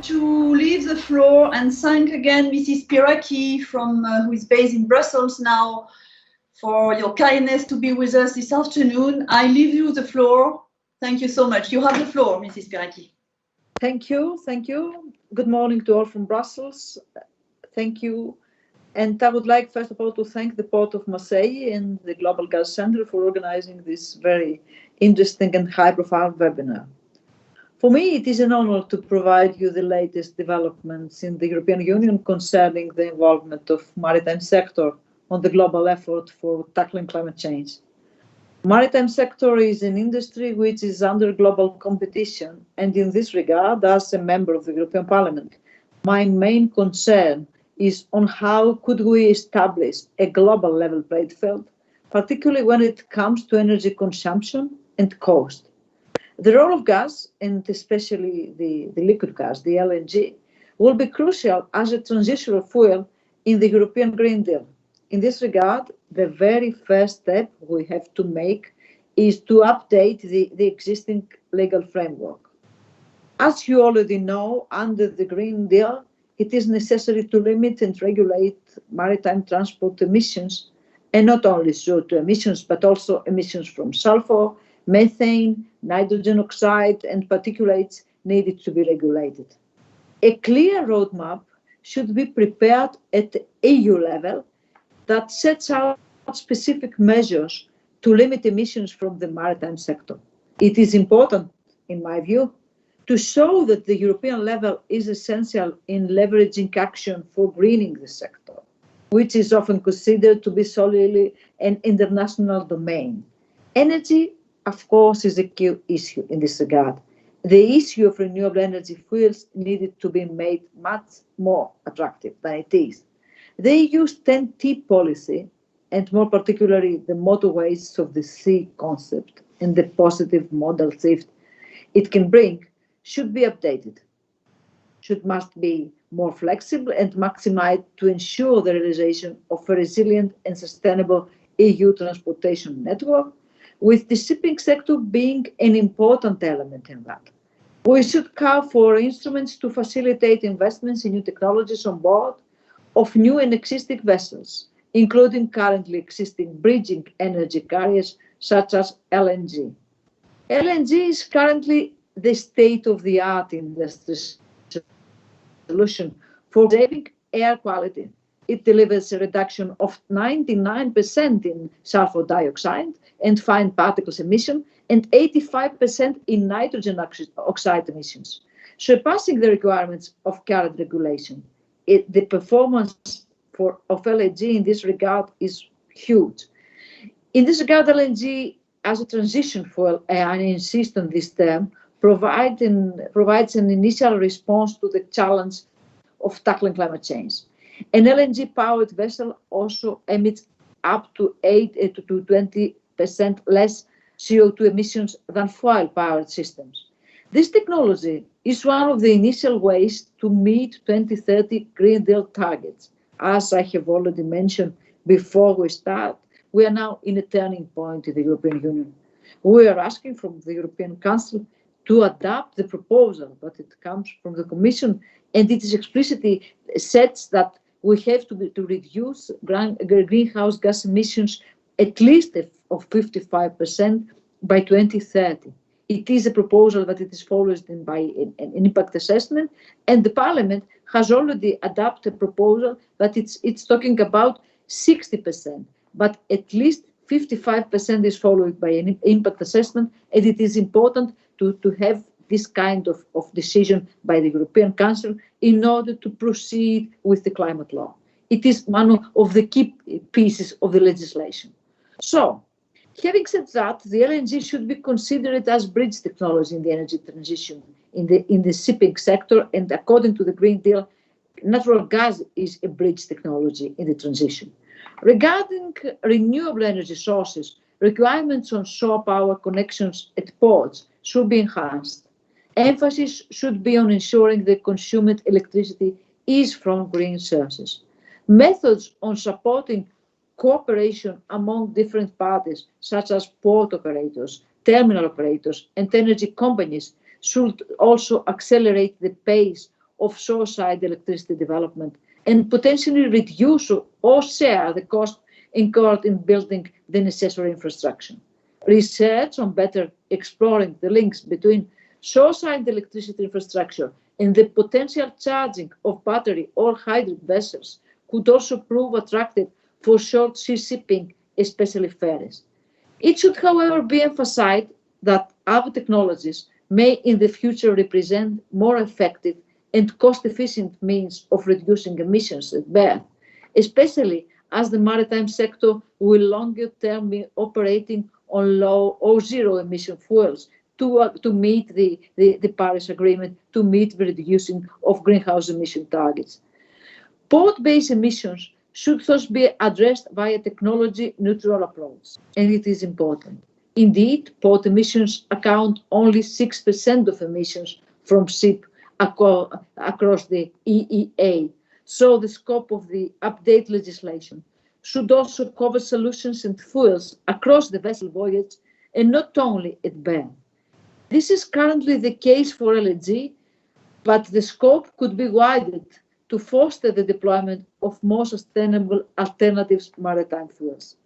to leave the floor and thank again Mrs. Piraki who is based in Brussels now for your kindness to be with us this afternoon. I leave you the floor. Thank you so much. You have the floor, Mrs. Piraki. Thank you. Thank you. Good morning to all from Brussels. Thank you. And I would like, first of all, to thank the Port of Marseille and the Global Gas Center for organizing this very interesting and high-profile webinar. For me, it is an honor to provide you the latest developments in the European Union concerning the involvement of maritime sector on the global effort for tackling climate change. Maritime sector is an industry which is under global competition, and in this regard, as a member of the European Parliament, my main concern is on how could we establish a global level playing field, particularly when it comes to energy consumption and cost. The role of gas, and especially the liquid gas, the LNG, will be crucial as a transitional fuel in the European Green Deal. In this regard, the very first step we have to make is to update the existing legal framework. As you already know, under the Green Deal, it is necessary to limit and regulate maritime transport emissions, and not only CO2 emissions, but also emissions from sulfur, methane, nitrogen oxide, and particulates needed to be regulated. A clear roadmap should be prepared at the EU level that sets out specific measures to limit emissions from the maritime sector. It is important, in my view, to show that the European level is essential in leveraging action for greening the sector, which is often considered to be solely an international domain. Energy, of course, is a key issue in this regard. The issue of renewable energy fuels needed to be made much more attractive than it is. The EU's 10T policy, and more particularly the motorways of the sea concept and the positive modal shift it can bring, should be updated, must be more flexible and maximized to ensure the realization of a resilient and sustainable EU transportation network, with the shipping sector being an important element in that. We should call for instruments to facilitate investments in new technologies on board of new and existing vessels, including currently existing bridging energy carriers such as LNG. LNG is currently the state-of-the-art industry solution for saving air quality. It delivers a reduction of 99% in sulfur dioxide and fine particles emission and 85% in nitrogen oxide emissions, surpassing the requirements of current regulation. The performance of LNG in this regard is huge. In this regard, LNG as a transition fuel, and I insist on this term, provides an initial response to the challenge of tackling climate change. An LNG-powered vessel also emits up to 8 to 20% less CO2 emissions than fuel-powered systems. This technology is one of the initial ways to meet 2030 Green Deal targets. As I have already mentioned before we start, we are now in a turning point in the European Union. We are asking from the European Council to adapt the proposal, but it comes from the Commission, and it is explicitly sets that we have to reduce greenhouse gas emissions at least of 55% by 2030. It is a proposal that it is followed by an impact assessment, and the Parliament has already adopted a proposal that it's talking about 60%, but at least 55% is followed by an impact assessment, and it is important to have this kind of decision by the European Council in order to proceed with the climate law. It is one of the key pieces of the legislation. So, having said that, the LNG should be considered as bridge technology in the energy transition in the shipping sector, and according to the Green Deal, natural gas is a bridge technology in the transition. Regarding renewable energy sources, requirements on shore power connections at ports should be enhanced. Emphasis should be on ensuring the consumed electricity is from green sources. Methods on supporting cooperation among different parties, such as port operators, terminal operators, and energy companies, should also accelerate the pace of shore-side electricity development and potentially reduce or share the cost incurred in building the necessary infrastructure. Research on better exploring the links between shore-side electricity infrastructure and the potential charging of battery or hybrid vessels could also prove attractive for short sea shipping, especially ferries. It should, however, be emphasized that other technologies may in the future represent more effective and cost-efficient means of reducing emissions at berth, especially as the maritime sector will longer term be operating on low or zero emission fuels to meet the Paris Agreement, to meet the reducing of greenhouse emission targets. Port-based emissions should thus be addressed via technology-neutral approach, and it is important. Indeed, port emissions account only 6% of emissions from ship across the EEA, so the scope of the update legislation should also cover solutions and fuels across the vessel voyage and not only at berth. This is currently the case for LNG, but the scope could be widened to foster the deployment of more sustainable alternatives to maritime fuels.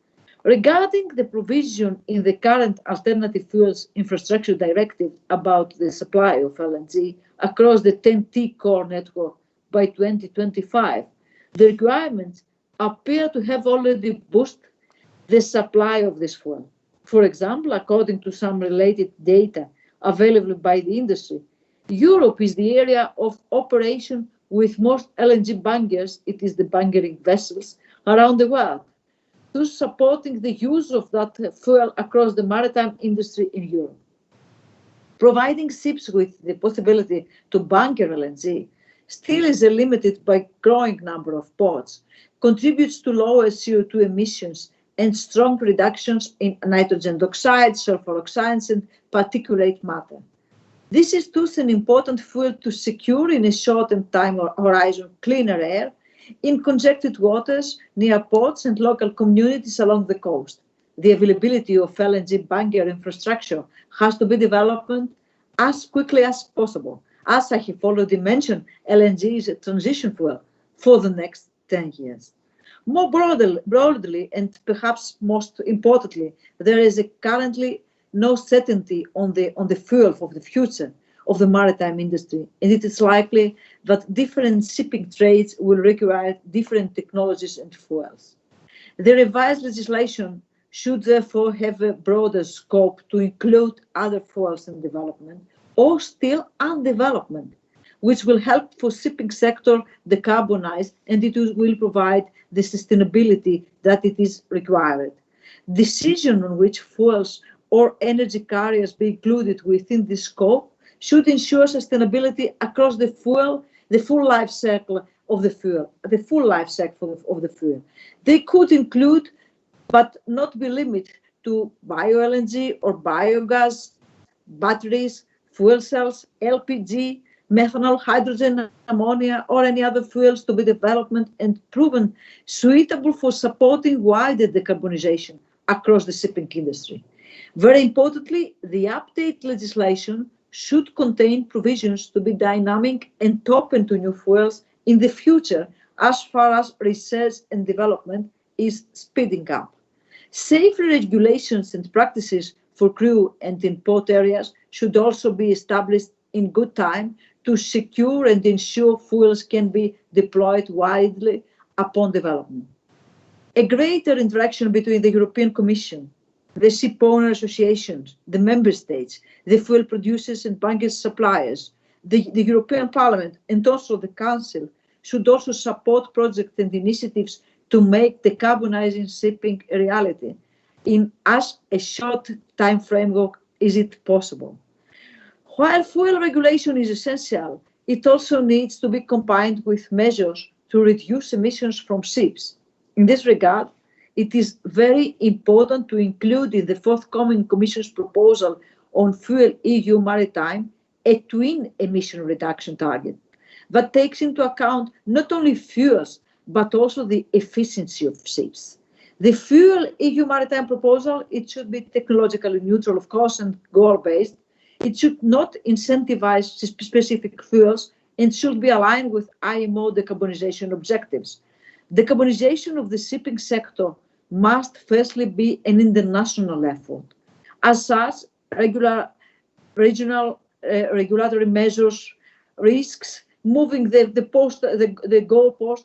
Regarding the provision in the current Alternative Fuels Infrastructure Directive about the supply of LNG across the TEN-T core network by 2025, the requirements appear to have already boosted the supply of this fuel. For example, according to some related data available by the industry, Europe is the area of operation with most LNG bunkers, it is the bunkering vessels, around the world, thus supporting the use of that fuel across the maritime industry in Europe. Providing ships with the possibility to bunker LNG still is limited by growing number of ports, contributes to lower CO2 emissions and strong reductions in nitrogen oxides, sulfur oxides, and particulate matter. This is thus an important fuel to secure in a short time horizon cleaner air in congested waters near ports and local communities along the coast. The availability of LNG bunker infrastructure has to be developed as quickly as possible. As I have already mentioned, LNG is a transition fuel for the next 10 years. More broadly, and perhaps most importantly, there is currently no certainty on the fuel of the future of the maritime industry, and it is likely that different shipping trades will require different technologies and fuels. The revised legislation should therefore have a broader scope to include other fuels in development or still under development, which will help for shipping sector decarbonize, and it will provide the sustainability that it is required. Decision on which fuels or energy carriers be included within this scope should ensure sustainability across the full life cycle of the fuel, They could include, but not be limited to bio-LNG or biogas, batteries, fuel cells, LPG, methanol, hydrogen, ammonia, or any other fuels to be developed and proven suitable for supporting wider decarbonization across the shipping industry. Very importantly, the update legislation should contain provisions to be dynamic and open to new fuels in the future as far as research and development is speeding up. Safe regulations and practices for crew and in port areas should also be established in good time to secure and ensure fuels can be deployed widely upon development. A greater interaction between the European Commission, the ship owner associations, the member states, the fuel producers and bunker suppliers, the European Parliament, and also the Council should also support projects and initiatives to make decarbonizing shipping a reality in as a short time framework as it possible. While fuel regulation is essential, it also needs to be combined with measures to reduce emissions from ships. In this regard, it is very important to include in the forthcoming Commission's proposal on fuel EU maritime a twin emission reduction target that takes into account not only fuels, but also the efficiency of ships. The fuel EU maritime proposal, it should be technologically neutral, of course, and goal-based. It should not incentivize specific fuels and should be aligned with IMO decarbonization objectives. Decarbonization of the shipping sector must firstly be an international effort. As such, regional regulatory measures, risks, moving the goalpost,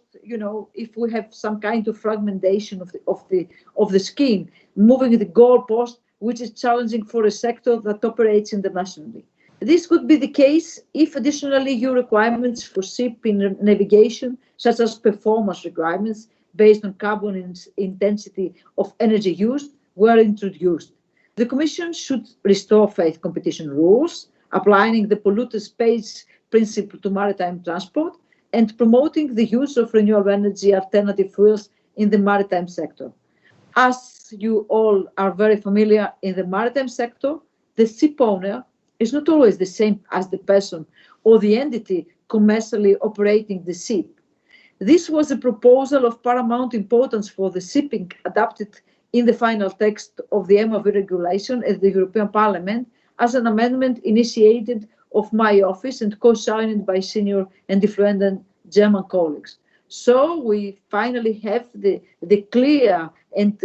if we have some kind of fragmentation of the scheme, moving the goalpost, which is challenging for a sector that operates internationally. This could be the case if additional EU requirements for shipping navigation, such as performance requirements based on carbon intensity of energy used, were introduced. The Commission should restore fair competition rules, applying the polluter pays principle to maritime transport, and promoting the use of renewable energy alternative fuels in the maritime sector. As you all are very familiar, in the maritime sector, the ship owner is not always the same as the person or the entity commercially operating the ship. This was a proposal of paramount importance for the shipping adopted in the final text of the MOV regulation at the European Parliament as an amendment initiated of my office and co-signed by senior and influential German colleagues. So we finally have the clear and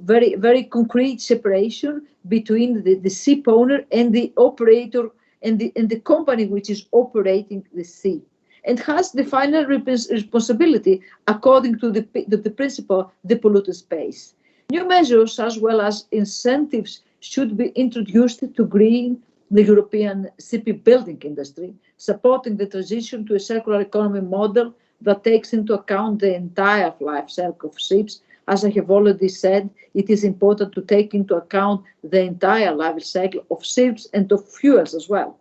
very, very concrete separation between the ship owner and the operator and the company which is operating the ship, and has the final responsibility according to the principle, the polluter pays. New measures as well as incentives should be introduced to green the European shipbuilding industry, supporting the transition to a circular economy model that takes into account the entire life cycle of ships. As I have already said, it is important to take into account the entire life cycle of ships and of fuels as well.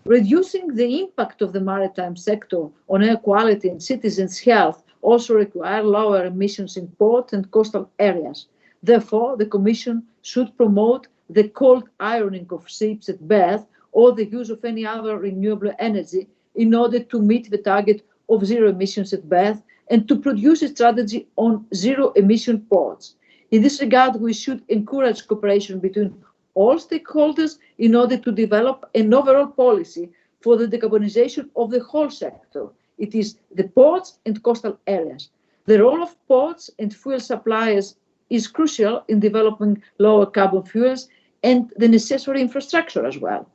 Reducing the impact of the maritime sector on air quality and citizens' health also require lower emissions in port and coastal areas. Therefore, the Commission should promote the cold ironing of ships at berth or the use of any other renewable energy in order to meet the target of zero emissions at berth and to produce a strategy on zero emission ports. In this regard, we should encourage cooperation between all stakeholders in order to develop an overall policy for the decarbonization of the whole sector. It is the ports and coastal areas. The role of ports and fuel suppliers is crucial in developing lower carbon fuels and the necessary infrastructure as well.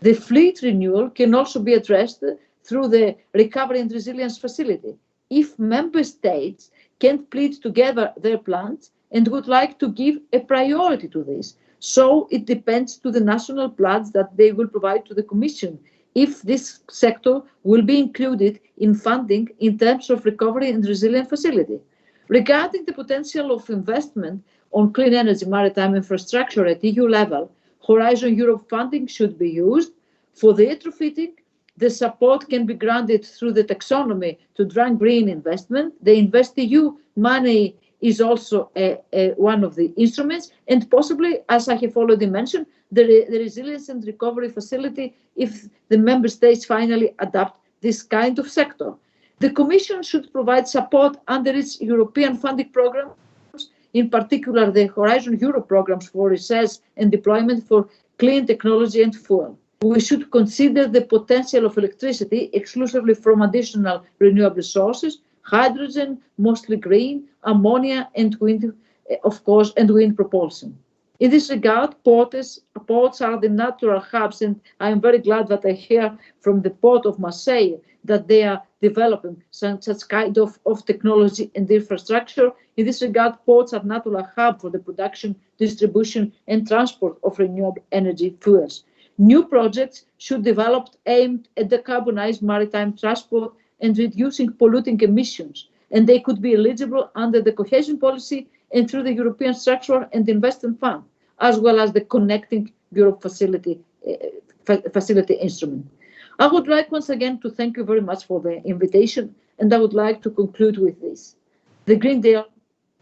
The fleet renewal can also be addressed through the Recovery and Resilience Facility. If member states can't plead together their plans and would like to give a priority to this, so it depends to the national plans that they will provide to the Commission if this sector will be included in funding in terms of Recovery and Resilience Facility. Regarding the potential of investment on clean energy maritime infrastructure at EU level, Horizon Europe funding should be used. For the retrofitting, the support can be granted through the taxonomy to drive green investment. The InvestEU money is also one of the instruments, and possibly, as I have already mentioned, the Resilience and Recovery Facility if the member states finally adopt this kind of sector. The Commission should provide support under its European funding programs, in particular the Horizon Europe programs for research and deployment for clean technology and fuel. We should consider the potential of electricity exclusively from additional renewable sources, hydrogen, mostly green, ammonia, and wind, of course, and wind propulsion. In this regard, ports are the natural hubs, and I am very glad that I hear from the port of Marseille that they are developing such kind of technology and infrastructure. In this regard, ports are natural hub for the production, distribution, and transport of renewable energy fuels. New projects should develop aimed at decarbonized maritime transport and reducing polluting emissions, and they could be eligible under the cohesion policy and through the European Structural and Investment Fund, as well as the Connecting Europe Facility instrument. I would like once again to thank you very much for the invitation, and I would like to conclude with this. The Green Deal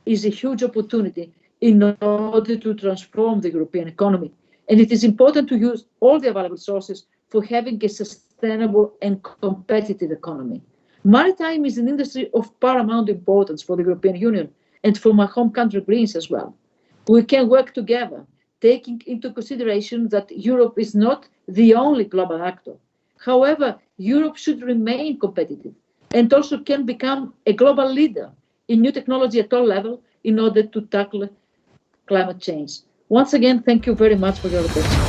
is a huge opportunity in order to transform the European economy, and it is important to use all the available sources for having a sustainable and competitive economy. Maritime is an industry of paramount importance for the European Union and for my home country, Greece, as well. We can work together, taking into consideration that Europe is not the only global actor. However, Europe should remain competitive and also can become a global leader in new technology at all levels in order to tackle climate change. Once again, thank you very much for your attention.